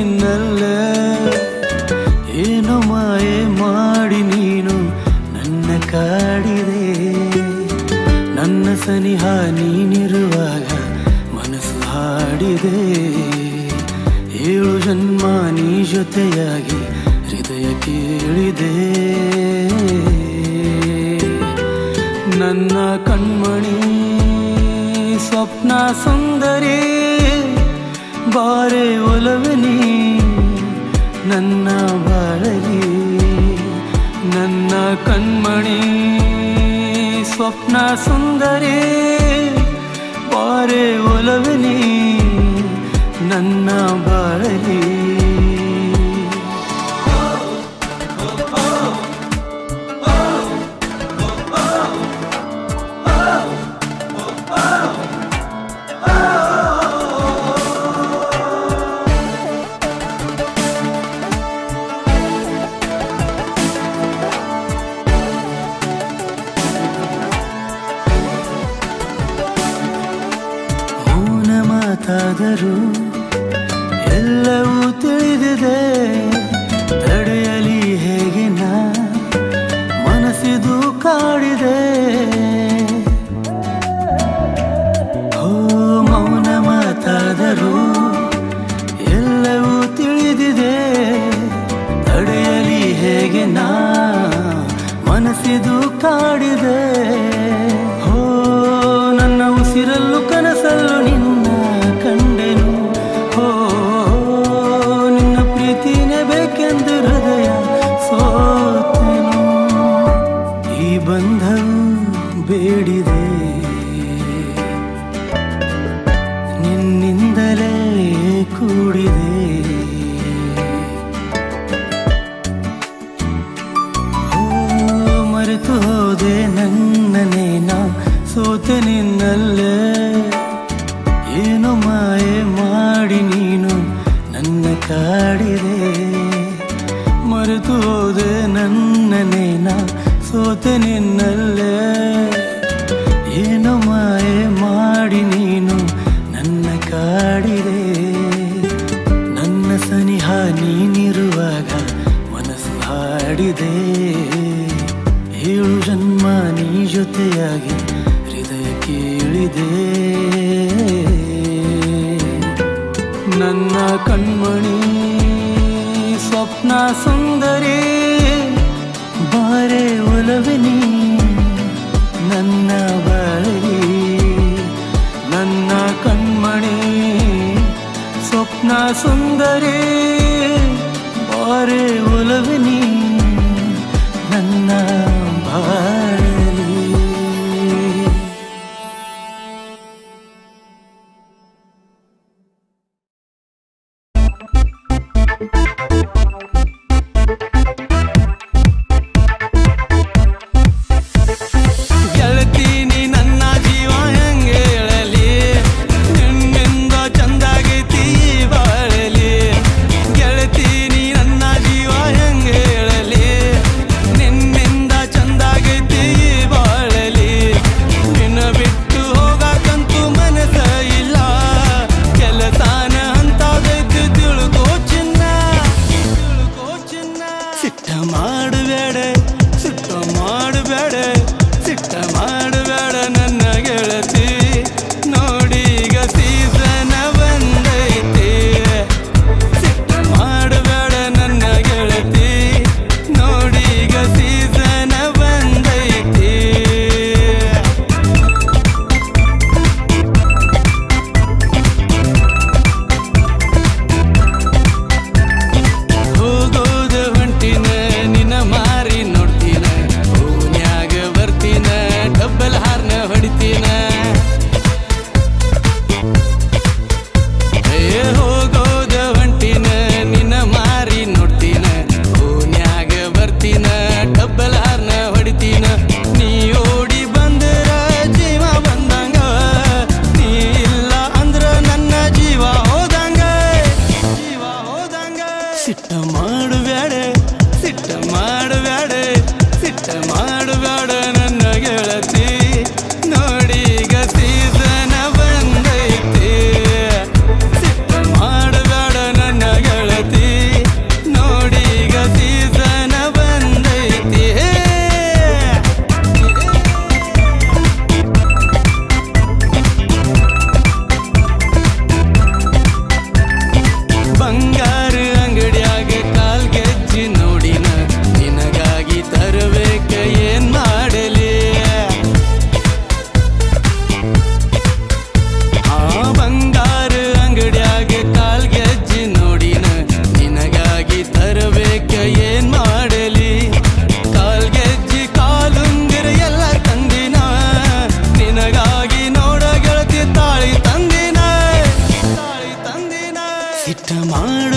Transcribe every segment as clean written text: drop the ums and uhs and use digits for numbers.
ನಿನ್ನಲ್ಲೇ ಏನೋ ಮಾಯೆ ಮಾಡಿ ನೀನು ನನ್ನ ಕಾಡಿದೆ ನನ್ನ ಸನಿಹ ನೀನಿರುವಾಗ ಮನಸ್ಸು ಹಾಡಿದೆ 7 ಜನ್ಮ ನೀ ಜೊತೆಯಾಗಿ ಹೃದಯ ಕೇಳಿದೆ ನನ್ನ ಕಣ್ಮಣಿ ಸ್ವಪ್ನ ಸುಂದರಿ ಬಾರೆ ಒಲವನಿ ನನ್ನ ಬಾಳಲಿ ನನ್ನ ಕಣ್ಮಣಿ ಸ್ವಪ್ನ ಸುಂದರಿ ಬಾರೆ ಒಲವನಿ ನನ್ನ ಬಾಳಲಿ ಮಾತಾದರೂ ಎಲ್ಲವೂ ತಿಳಿದಿದೆ ತಡೆಯಲಿ ಹೇಗೆ ನಾ ಮನಸ್ಸಿದು ಕಾಡಿದೆ ಓ ಮೌನ ಮಾತಾದರೂ ಎಲ್ಲವೂ ತಿಳಿದಿದೆ ತಡೆಯಲಿ ಹೇಗೆ ನಾ ಮನಸ್ಸಿದು ಕಾಡಿದೆ ಓ ನನ್ನ ಉಸಿರಲ್ಲೂ ಕನಸಲ್ಲೂ ನಿನ್ನ ಕಂಡೆನು ಓ ನಿನ್ನ ಪ್ರೀತಿನೇ ಬೇಕೆಂದು ಹೃದಯ ಸೋತೆನು ಈ ಬಂಧವು ಬೇಡಿದೆ ನಿನ್ನಿಂದಲೇ ಕೂಡಿದೆ ಓ ಮರೆತು ಹೋದೆ ನನ್ನನೇ ನಾ ಸೋತೆ ನಿನ್ನಲ್ಲೇ ಏನೋ ಮಾಯೆ ಮಾಡಿ ನೀನು ನನ್ನ ಕಾಡಿದೆ ಮರೆತು ಹೋದೆ ನನ್ನನೇ ನಾ ಸೋತೆ ನಿನ್ನಲ್ಲೇ ಏನೋ ಮಾಯೆ ಮಾಡಿ ನೀನು ನನ್ನ ಕಾಡಿದೆ ನನ್ನ ಸನಿಹ ನೀನಿರುವಾಗ ಮನಸ್ಸು ಹಾಡಿದೆ 7 ಜನ್ಮ ನೀ ಜೊತೆಯಾಗಿ ಹೃದಯ ಕೇಳಿದೆ ನನ್ನ ಕಣ್ಮಣಿ ಸ್ವಪ್ನ ಸುಂದರಿ ಬಾರೆ ಒಲವನಿ ನನ್ನ ಬಾಳಲಿ ನನ್ನ ಕಣ್ಮಣಿ ಸ್ವಪ್ನ ಸುಂದರಿ ಬಾರೆ ಒಲವನಿ ನನ್ನ ಬಾಳಲಿ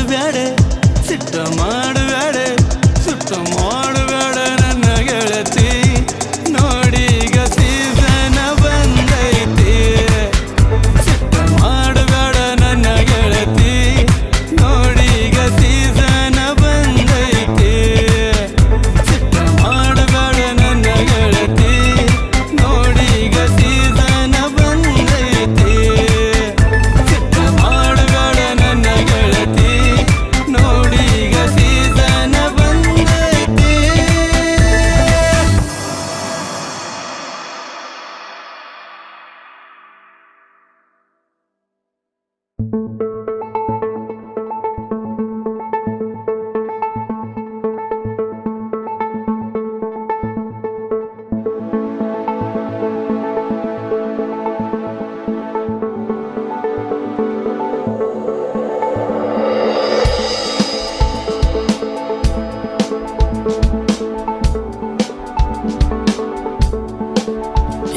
ಮಾಡಬೇಡ ಸಿಟ್ಟ ಮಾಡಬೇಡ ಸುಟ್ಟ ಮಾಡಬೇಡ ನನ್ನ ಗೆಳತಿ ನೋಡೀಗ ಸೀಸನ ಬಂದೈತಿ ಸಿಟ್ಟ ಮಾಡಬೇಡ ನನ್ನ ಗೆಳತಿ ನೋಡೀಗ ಸೀಸನ ಬಂದೈತಿ ಸಿಟ್ಟ ಮಾಡಬೇಡ ನನ್ನ ಗೆಳತಿ ನೋಡೀಗ ಸೀಸನ ಬಂದೈತಿ ಸಿಟ್ಟ ಮಾಡಬೇಡ ನನ್ನ ಗೆಳತಿ ನೋಡೀಗ ಸೀಸನ ಬಂದೈತಿ.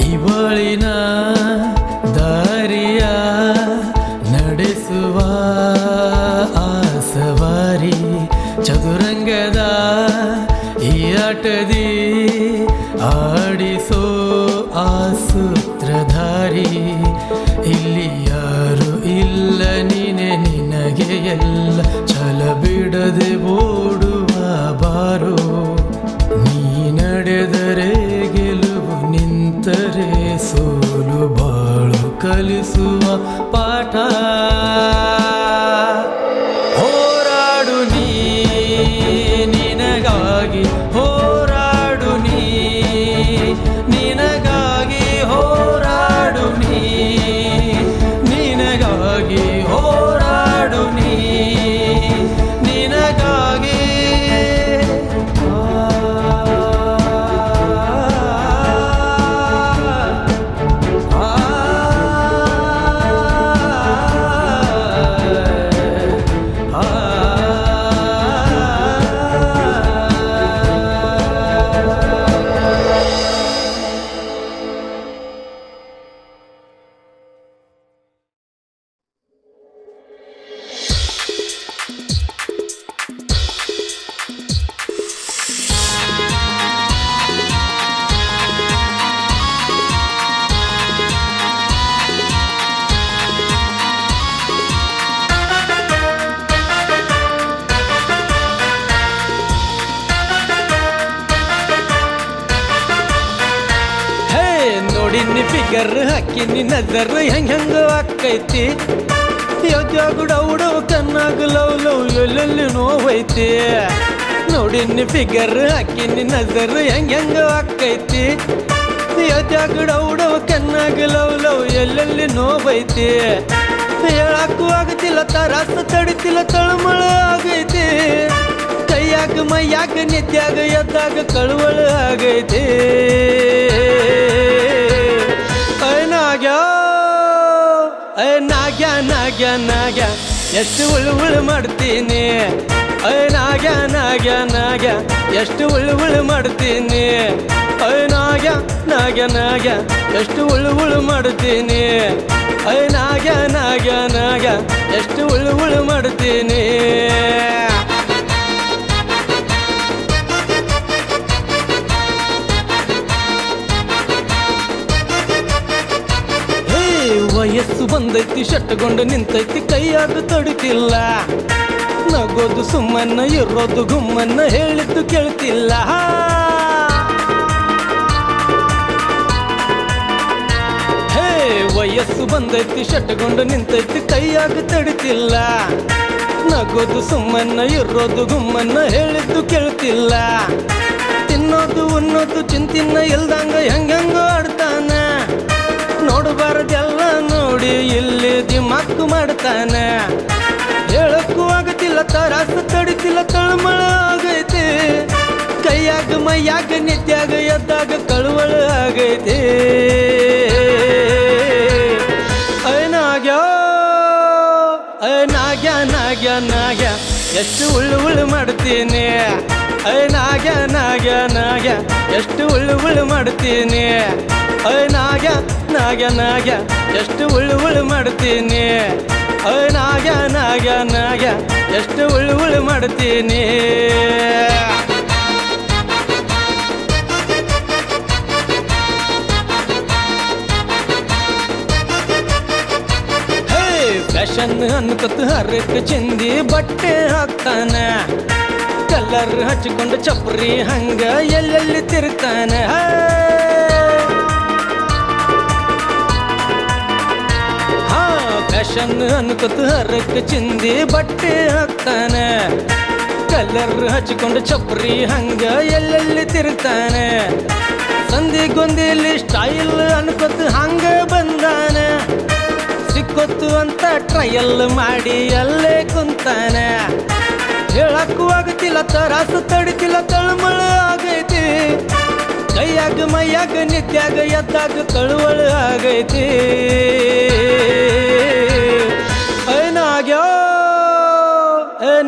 ಇವಳಿನ ದಾರಿಯ ನಡೆಸುವ ಆಸವಾರಿ ಚದುರಂಗದ ಈ ಆಟದಿ ಆಡಿಸೋ ಆ ಸೂತ್ರಧಾರಿ ಇಲ್ಲಿ ಯಾರು ಇಲ್ಲ ನೀನೆ ನಿನಗೆ ಎಲ್ಲ ಛಲ ಬಿಡದೆ ಓಡುವ ಬಾರೋ ನೀ ನಡೆದರೆ ಗೆಲುವು ನಿಂತರೆ ಸೋಲು ಬಾಳು ಕಲಿಸುವ ಪಾಠ ಹೋರಾಡು ನೀ ನಿನಗಾಗಿ ಹೋರಾಡು ನೀ ನಿನಗಾಗಿ ಹೋರಾಡು ನೀ ನಿನಗಾಗಿ ಹೋರಾಡು ನೀ ನಿನಗಾಗಿ ನೋಡಿನಿ ಫಿಗರ್ ಹಾಕಿನಿ ನಜರ್ ಹೆಂಗ ಆಕೈತಿ ಯೋಗ್ಯಾಗುಡೌಡು ಕಣ್ಣಾಗ ಲವ್ ಲವ್ ಎಲ್ಲೆಲ್ಲಿ ನೋವೈತಿ ನೋಡಿನಿ ಫಿಗರ್ ಹಾಕಿನಿ ನಜರ್ ಹೆಂಗ ಆಕೈತಿ ಯೋಗ್ಯಾಗುಡೌಡು ಕಣ್ಣಾಗ ಲವ್ ಲವ್ ಎಲ್ಲೆಲ್ಲಿ ನೋವೈತಿ ಹೇಳಕ್ಕೂ ಆಗತಿಲ್ಲ ತರಾಸ ತಡಿತಿಲ್ಲ ತಳಮಳ ಆಗೈತಿ ಕೈಯಾಗ ಮೈಯಾಗ ನಿತ್ಯಾಗ ಎದ್ದಾಗ ಕಳುವಳ ಆಗೈತಿ ನಾಗ್ಯ ನಾಗ್ಯ ನಾಗ್ಯ ಎಷ್ಟು ಉಳು ಮಾಡ್ತೀನಿ ನಾಗ್ಯ ನಾಗ್ಯ ನಾಗ್ಯ ಎಷ್ಟು ಉಳು ಮಾಡ್ತೀನಿ ನಾಗ್ಯ ನಾಗ್ಯ ನಾಗ್ಯ ಎಷ್ಟು ಉಳು ಮಾಡ್ತೀನಿ ನಾಗ್ಯ ನಾಗ್ಯ ನಾಗ್ಯ ಎಷ್ಟು ಉಳು ಮಾಡ್ತೀನಿ ವಯಸ್ಸು ಬಂದೈತಿ ಶಟ್ಟಗೊಂಡು ನಿಂತೈತಿ ಕೈಯಾಗ ತಡಿತಿಲ್ಲ ನಗೋದು ಸುಮ್ಮನ್ನ ಇರೋದು ಗುಮ್ಮನ್ನ ಹೇಳಿದ್ದು ಕೇಳ್ತಿಲ್ಲ ಹೇ ವಯಸ್ಸು ಬಂದೈತಿ ಶಟ್ಟಗೊಂಡು ನಿಂತೈತಿ ಕೈಯಾಗ ತಡಿತಿಲ್ಲ ನಗೋದು ಸುಮ್ಮನ್ನ ಇರೋದು ಗುಮ್ಮನ್ನ ಹೇಳಿದ್ದು ಕೇಳ್ತಿಲ್ಲ ತಿನ್ನೋದು ಉನ್ನೋದು ಚಿಂತಿನ್ನ ಇಲ್ದಂಗ ಹೆಂಗ ಆಡ್ತಾನ ನೋಡಬಾರದೆಲ್ಲ ನೋಡಿ ಇಲ್ಲಿ ದಿಮಾಕು ಮಾಡ್ತಾನೆ ಹೇಳಕ್ಕೂ ಆಗತಿಲ್ಲ ತರಾಸ ತಡಿತಿಲ್ಲ ತಳಮಳ ಆಗೈತಿ ಕೈಯಾಗ ಮೈಯಾಗ ನಿತ್ಯಾಗ ಎದ್ದಾಗ ಕಳುವಳ ಆಗೈತಿ ನಾಗ್ಯ ನಾಗ್ಯ ನಾಗ್ಯ ನಾಗ್ಯ ಎಷ್ಟು ಉಳು ಮಾಡ್ತೀನಿ ನಾಗ್ಯ ನಾಗ್ಯ ನಾಗ್ಯ ಎಷ್ಟು ಉಳು ಮಾಡ್ತೀನಿ ನಾಗ್ಯ ನಾಗ್ಯ ನಾಗ್ಯ ಎಷ್ಟು ಉಳು ಮಾಡ್ತೀನಿ ನಾಗ ನಾಗ ನಾಗ ಎಷ್ಟು ಉಳ್ಳು ಉಳ್ಳು ಮಾಡ್ತೀನಿ ಫ್ಯಾಷನ್ ಅನ್ಕೊತ ಹರಕ ಚಿಂದಿ ಬಟ್ಟೆ ಹಾಕ್ತಾನ ಕಲರ್ ಹಚ್ಚಿಕೊಂಡು ಚಪ್ರಿ ಹಂಗ ಎಲ್ಲೆಲ್ಲಿ ತಿರುಗ್ತಾನ ಹಾ ಫ್ಯಾಷನ್ ಅನ್ಕೊತ ಹರಕ ಚಿಂದಿ ಬಟ್ಟೆ ಹಾಕ್ತಾನ ಕಲರ್ ಹಚ್ಚಿಕೊಂಡು ಚಪ್ರಿ ಹಂಗ ಎಲ್ಲೆಲ್ಲಿ ತಿರುಗ್ತಾನ ಸಂದಿಗೊಂದಿಲಿ ಸ್ಟೈಲ್ ಅನ್ಕೊತ ಹಂಗ ಬಂದಾನ ಸಿಕ್ಕೊತ್ತು ಅಂತ ಟ್ರಯಲ್ ಮಾಡಿ ಅಲ್ಲೇ ಕುಂತಾನ ಹೇಳಕ್ಕೂ ಆಗತಿಲ್ಲ ತರಾಸು ತಡಿತಿಲ್ಲ ತಳಮಳ ಆಗೈತಿ ಕೈಯಾಗ ಮೈಯಾಗ ನಿತ್ಯಾಗ ಎದ್ದಾಗ ಕಳುವಳ ಆಗೈತಿ ನಾಗ್ಯ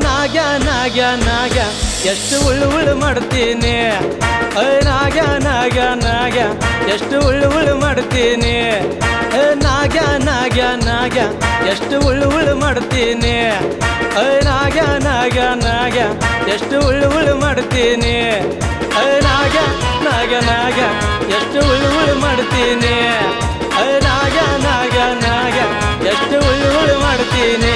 ನಾಗ್ಯ ನಾಗ್ಯ ನಾಗ್ಯ ಎಷ್ಟು ಉಳ್ಳು ಉಳ್ಳು ಮಾಡ್ತೀನಿ ನಾಗ್ಯ ನಾಗ್ಯ ನಾಗ್ಯ ಎಷ್ಟು ಉಳ್ಳು ಉಳ್ಳು ಮಾಡ್ತೀನಿ ನಾಗ್ಯ ನಾಗ್ಯ ನಾಗ್ಯ ಎಷ್ಟು ಉಳ್ಳು ಉಳ್ಳು ಮಾಡ್ತೀನಿ ನಾಗ್ಯ ನಾಗ್ಯ ನಾಗ್ಯ ಎಷ್ಟು ಉಳ್ಳು ಉಳ್ಳು ಮಾಡ್ತೀನಿ ನಾಗ್ಯ ನಾಗ್ಯ ನಾಗ್ಯ ಎಷ್ಟು ಉಳ್ಳು ಉಳ್ಳು ಮಾಡ್ತೀನಿ ನಾಗ್ಯ ನಾಗ್ಯ ನಾಗ್ಯ ಎಷ್ಟು ಉಳ್ಳು ಉಳ್ಳು ಮಾಡ್ತೀನಿ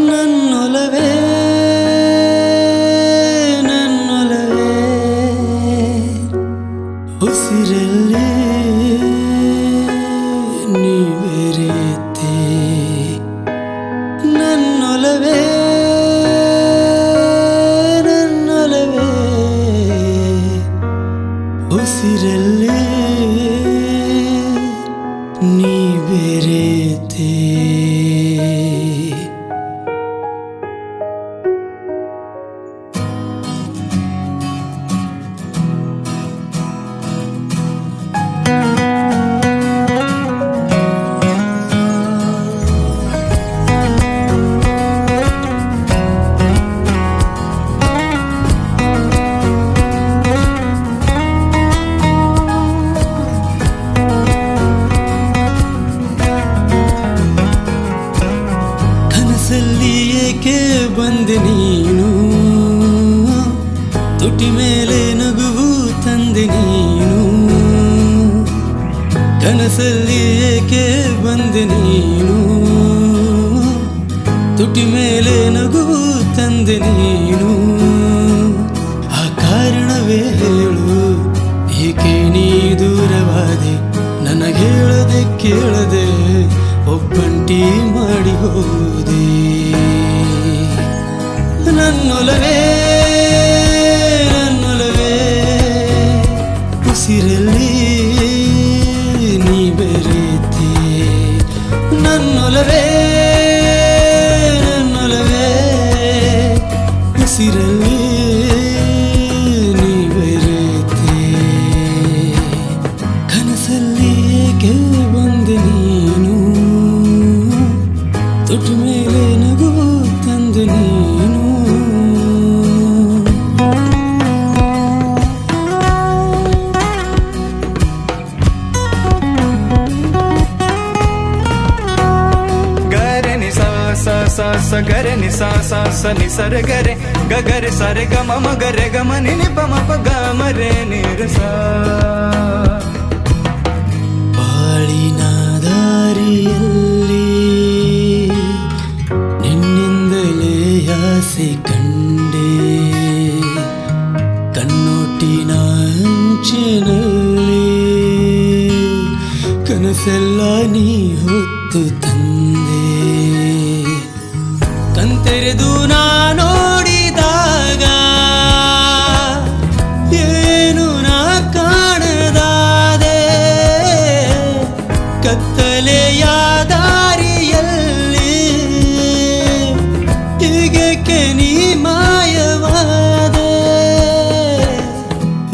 ನನ್ನೊಲವೇ ನನ್ನೊಲವೇ ಉಸಿರಲ್ಲಿ ನೀ ಬೆರೆತೆ ನನ್ನೊಲವೇ ನನ್ನೊಲವೇ ಉಸಿರಲ್ಲಿ ನೀ ಬೆರೆತೆ ಬಂದೆ ನೀನು ತುಟಿ ಮೇಲೆ ನಗುವು ತಂದೆ ನೀನು ಕನಸಲ್ಲಿ ಏಕೆ ಬಂದೆ ನೀನು ತುಟಿ ಮೇಲೆ ನಗುವು ತಂದೆ ನೀನು ಆ ಕಾರಣವೇ ಹೇಳು ಏಕೆ ನೀ ದೂರವಾದೆ ನನಗೇಳದೆ ಕೇಳದೆ ಒಬ್ಬಂಟಿ ಮಾಡಿ ಹೋದೆ ನನ್ನೊಲವೇ ನನ್ನೊಲವೇ ಉಸಿರಲ್ಲಿ ನೀ ಬೆರೆತೆ ನನ್ನೊಲವೇ ನನ್ನೊಲವೇ ಉಸಿರಲ್ಲಿ ನೀ ಬೆರೆತೆ ಕನಸಲ್ಲಿ ಏಕೆ ಬಂದೆ ನೀನು ತುಟಿ ಮೇಲೆ ನಗು ತಂದೆ ನೀನು ಸ ಗರೆ ನಿ ಸ ಸ ಸ ನಿ ಸರೆ ಗರೆ ಗ ಗರೆ ಸರೆ ಗ ಮ ಗರೆ ಗ ಮ ನಿ ನಿ ಪ ಮ ಪ ಗ ಮ ರೆ ನಿ ರ ಸ ಬಾಳಿನ ದಾರಿಯಲ್ಲಿ ನಿನ್ನಿಂದಲೇ ಆಸೆ ಕಂಡೆ ಕಣ್ಣೊಟ್ಟಿನ ಅಂಚಿನಲ್ಲಿ ಕನಸೆಲ್ಲ ನೀ ಹೊತ್ತು ತಂದೆ ಕಣ್ತೆರೆದು ನಾ ನೋಡಿದಾಗ ಏನು ನಾ ಕಾಣದಾದೆ ಕತ್ತಲೆಯ ದಾರಿಯಲ್ಲಿ ಹೀಗೇಕೆ ನೀ ಮಾಯವಾದೆ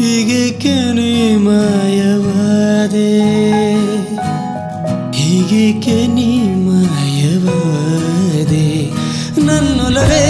ಹೀಗೇಕೆ ನೀ ಮಾಯವಾದೆ ನೀ ಮಾಯವಾದೆ ನನ್ನೊಲವೇ